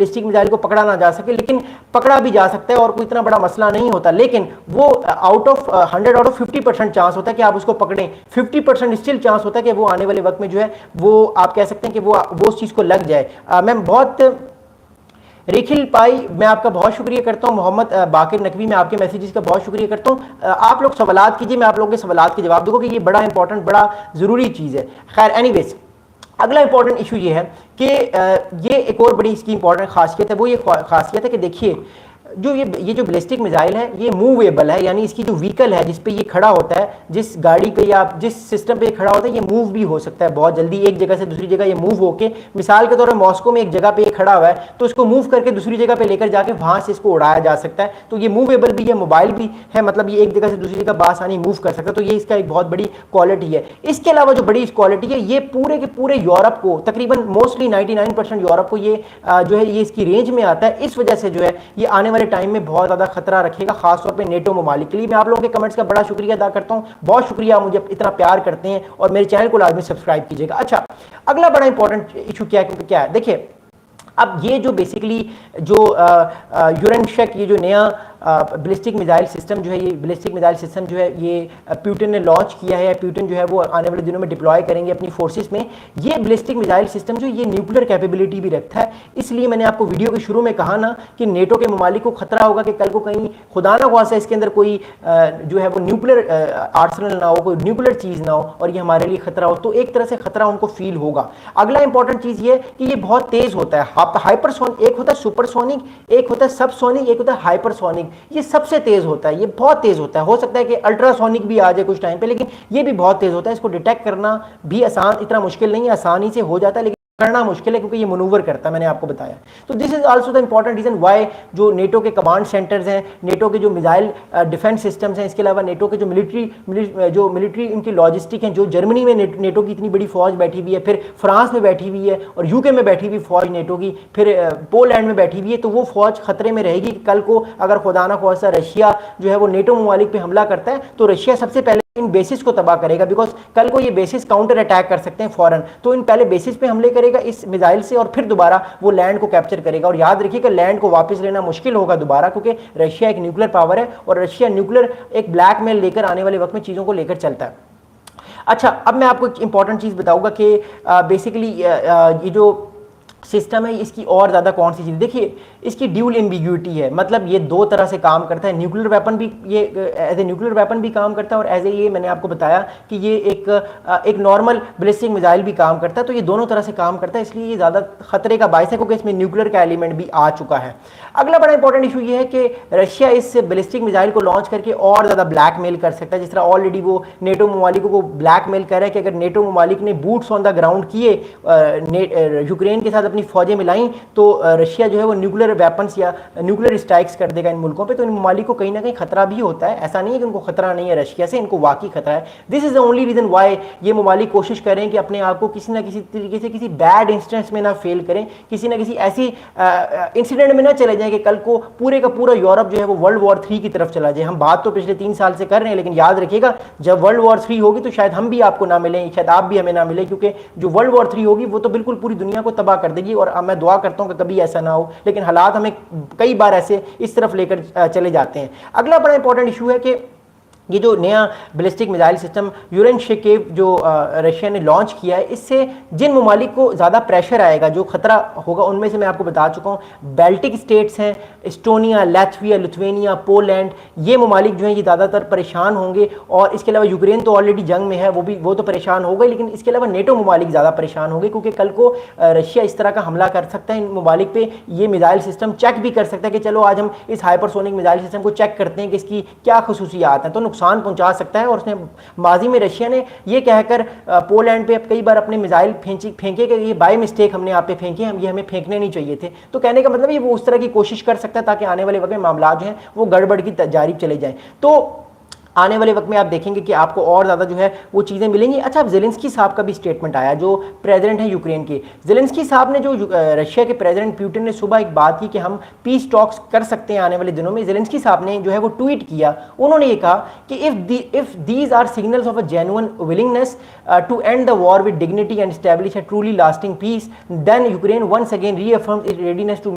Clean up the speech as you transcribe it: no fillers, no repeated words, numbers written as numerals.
Ballistic missile को पकड़ा ना जा सके, लेकिन पकड़ा भी जा सकता है और कोई इतना बड़ा मसला नहीं होता। लेकिन वो out of 100 out of 50% chance होता है कि आप उसको पकड़ें, 50% स्टिल चांस होता है कि वो आने वाले वक्त में जो है वो आप कह सकते हैं कि वो उस चीज़ को लग जाए। मैं बहुत रिखिल पाई, मैं आपका बहुत शुक्रिया करता हूँ। मोहम्मद बाकिर नकवी, मैं आपके मैसेजेस का बहुत शुक्रिया करता हूँ। आप लोग सवालात कीजिए, मैं आप लोगों के सवालात के जवाब दूंगा कि ये बड़ा इंपॉर्टेंट, बड़ा ज़रूरी चीज़ है। खैर एनीवेज, अगला इंपॉर्टेंट इशू ये है कि ये एक और बड़ी इसकी इंपॉर्टेंट खासियत है, वो ये खासियत है कि देखिए जो ये जो बैलिस्टिक मिसाइल है ये मूवेबल है, यानी इसकी जो व्हीकल है जिस पे ये खड़ा होता है, जिस गाड़ी पे या जिस सिस्टम पे खड़ा होता है, ये मूव भी हो सकता है बहुत जल्दी, एक जगह से दूसरी जगह ये मूव होके, मिसाल के तौर पर मॉस्को में एक जगह पे ये खड़ा हुआ है तो इसको मूव करके दूसरी जगह पे लेकर जाके वहां से इसको उड़ाया जा सकता है। तो ये मूवेबल भी है, मोबाइल भी है, मतलब ये एक जगह से दूसरी जगह बासानी मूव कर सकता है। तो ये इसका एक बहुत बड़ी क्वालिटी है। इसके अलावा जो बड़ी क्वालिटी है, ये पूरे के पूरे यूरोप को, तकरीबन मोस्टली 99% यूरोप को ये जो है ये इसकी रेंज में आता है। इस वजह से जो है ये आने वाले टाइम में बहुत खतरा रखेगा, खासतौर पे नेटो ममालिक के लिए। मैं आप लोगों के कमेंट्स का बड़ा शुक्रिया अदा करता हूं, बहुत शुक्रिया, मुझे इतना प्यार करते हैं और मेरे चैनल को लाजमी सब्सक्राइब कीजिएगा। अच्छा, अगला बड़ा इंपॉर्टेंट इशू क्या है, देखिए अब ये जो बेसिकली जो यूरेनशेक, ये जो नया बैलिस्टिक मिसाइल सिस्टम जो है, ये बैलिस्टिक मिसाइल सिस्टम जो है ये पुतिन ने लॉन्च किया है, पुतिन जो है वो आने वाले दिनों में डिप्लॉय करेंगे अपनी फोर्सेस में। ये बैलिस्टिक मिसाइल सिस्टम जो ये न्यूक्लियर कैपेबिलिटी भी रखता है, इसलिए मैंने आपको वीडियो के शुरू में कहा ना कि नेटो के ममालिक को खतरा होगा कि कल को कहीं खुदा ना खासा इसके अंदर कोई जो है वो न्यूक्लियर आर्सनल ना हो, कोई न्यूक्लियर चीज़ ना हो और ये हमारे लिए खतरा हो, तो एक तरह से खतरा उनको फील होगा। अगला इंपॉर्टेंट चीज़ ये कि ये बहुत तेज़ होता है, हाइपरसोनिक, एक होता है सुपरसोनिक, एक होता है सबसोनिक, एक होता है हाइपरसोनिक। ये सबसे तेज होता है, ये बहुत तेज होता है। हो सकता है कि अल्ट्रासोनिक भी आ जाए कुछ टाइम पे, लेकिन ये भी बहुत तेज होता है। इसको डिटेक्ट करना भी आसान, इतना मुश्किल नहीं है, आसानी से हो जाता है, लेकिन करना मुश्किल है क्योंकि ये मनूवर करता है, मैंने आपको बताया। तो this is also the important reason why जो नेटो के कमांड सेंटर्स हैं, नेटो के जो मिसाइल डिफेंस सिस्टम्स हैं, इसके अलावा नेटो के जो मिलिट्री इनकी लॉजिस्टिक हैं, जो जर्मनी में नेटो की इतनी बड़ी फौज बैठी हुई है, फिर फ्रांस में बैठी हुई है और यूके में बैठी हुई फौज नेटो की, फिर पोलैंड में बैठी हुई है, तो वो फौज खतरे में रहेगी। कल को अगर खुदा ना खासा रशिया जो है वो नेटो ममालिक पे हमला करता है तो रशिया सबसे पहले इन बेसिस को तबाह करेगा, बिकॉज कल को ये बेसिस काउंटर अटैक कर सकते हैं फौरन। तो इन पहले बेसिस पे हमले करेगा इस मिसाइल से और फिर दोबारा वो लैंड को कैप्चर करेगा। और याद रखिए कि लैंड को वापस लेना मुश्किल होगा दोबारा, क्योंकि रशिया एक न्यूक्लियर पावर है और रशिया न्यूक्लियर एक ब्लैकमेल लेकर आने वाले वक्त में चीज़ों को लेकर चलता है। अच्छा, अब मैं आपको एक इंपॉर्टेंट चीज़ बताऊंगा कि बेसिकली ये जो सिस्टम है इसकी और ज़्यादा कौन सी चीज़, देखिए इसकी ड्यूल एम्बिग्यूटी है, मतलब ये दो तरह से काम करता है। न्यूक्लियर वेपन भी, ये एज ए न्यूक्लियर वेपन भी काम करता है और एज ए, ये मैंने आपको बताया कि ये एक नॉर्मल बैलिस्टिक मिसाइल भी काम करता है। तो ये दोनों तरह से काम करता है, इसलिए ये ज़्यादा खतरे का बायस है क्योंकि इसमें न्यूक्लियर का एलिमेंट भी आ चुका है। अगला बड़ा इंपॉर्टेंट इशू ये है कि रशिया इस बैलिस्टिक मिसाइल को लॉन्च करके और ज़्यादा ब्लैकमेल कर सकता है, जिस तरह ऑलरेडी वो नेटो ममालिकों को ब्लैकमेल कर रहा है कि अगर नेटो ममालिक ने बूट्स ऑन द ग्राउंड किए, यूक्रेन के साथ अपनी फौजें मिलाई, तो रशिया जो है वो न्यूक्लियर वेपन्स या न्यूक्लियर स्ट्राइक्स कर देगा इन मुल्कों पे। तो इन ममालिक को कहीं ना कहीं खतरा भी होता है, ऐसा नहीं है कि उनको खतरा नहीं है रशिया से, इनको वाकई खतरा है। This is the only reason why ये ममालिक कोशिश करें कि अपने आप को किसी ना किसी तरीके से किसी बैड इंसिडेंट्स में ना फेल करें, किसी ना किसी ऐसी इंसिडेंट में ना चले जाएं कि कल को पूरे का पूरा यूरोप जो है वो वर्ल्ड वॉर 3 की तरफ चला जाए। हम बात तो पिछले 3 साल से कर रहे हैं, लेकिन याद रखिएगा जब वर्ल्ड वॉर 3 होगी तो शायद हम भी आपको ना मिलें, शायद आप भी हमें ना मिले, क्योंकि जो वर्ल्ड वॉर 3 होगी वो तो बिल्कुल पूरी दुनिया को तबाह कर देगी। और मैं दुआ करता हूं कि कभी ऐसा ना हो, लेकिन हालात हमें कई बार ऐसे इस तरफ लेकर चले जाते हैं। अगला बड़ा इंपॉर्टेंट इशू है कि ये जो नया बैलिस्टिक मिसाइल सिस्टम यूरेनशेक जो रशिया ने लॉन्च किया है, इससे जिन ममालिक को ज़्यादा प्रेशर आएगा, जो खतरा होगा, उनमें से मैं आपको बता चुका हूँ। बाल्टिक स्टेट्स हैं, एस्टोनिया, लैथविया, लिथुआनिया, पोलैंड, ये ममालिक जो हैं ये ज़्यादातर परेशान होंगे। और इसके अलावा यूक्रेन तो ऑलरेडी जंग में है, वो तो परेशान होगा, लेकिन इसके अलावा नेटो ममालिक ज़्यादा परेशान होंगे, क्योंकि कल को रशिया इस तरह का हमला कर सकता है इन ममालिक पे। ये मिसाइल सिस्टम चेक भी कर सकता है कि चलो आज हम इस हाइपरसोनिक मिसाइल सिस्टम को चेक करते हैं कि इसकी क्या खसूसियात हैं, तो नुकसान पहुंचा सकता है। और उसने माजी में रशिया ने ये कहकर पोलैंड पे कई बार अपने मिसाइल फेंके कि ये बाय मिस्टेक हमने आप पे फेंके, ये हमें फेंकने नहीं चाहिए थे। तो कहने का मतलब ये वो उस तरह की कोशिश कर सकता है ताकि आने वाले वक्त में मामला जो है वो गड़बड़ की जारिब चले जाएं। तो आने वाले वक्त में आप देखेंगे कि आपको और ज़्यादा जो है वो चीज़ें मिलेंगी। अच्छा, अब ज़ेलेंस्की साहब का भी स्टेटमेंट आया, जो प्रेसिडेंट है यूक्रेन के। ज़ेलेंस्की साहब ने, जो रशिया के प्रेसिडेंट पुतिन ने सुबह एक बात की कि हम पीस टॉक्स कर सकते हैं आने वाले दिनों में, ज़ेलेंस्की साहब ने जो है वो ट्वीट किया। उन्होंने ये कहा कि if these are signals of a genuine willingness to end the war with dignity and establish a truly lasting peace, then Ukraine once again reaffirms its readiness to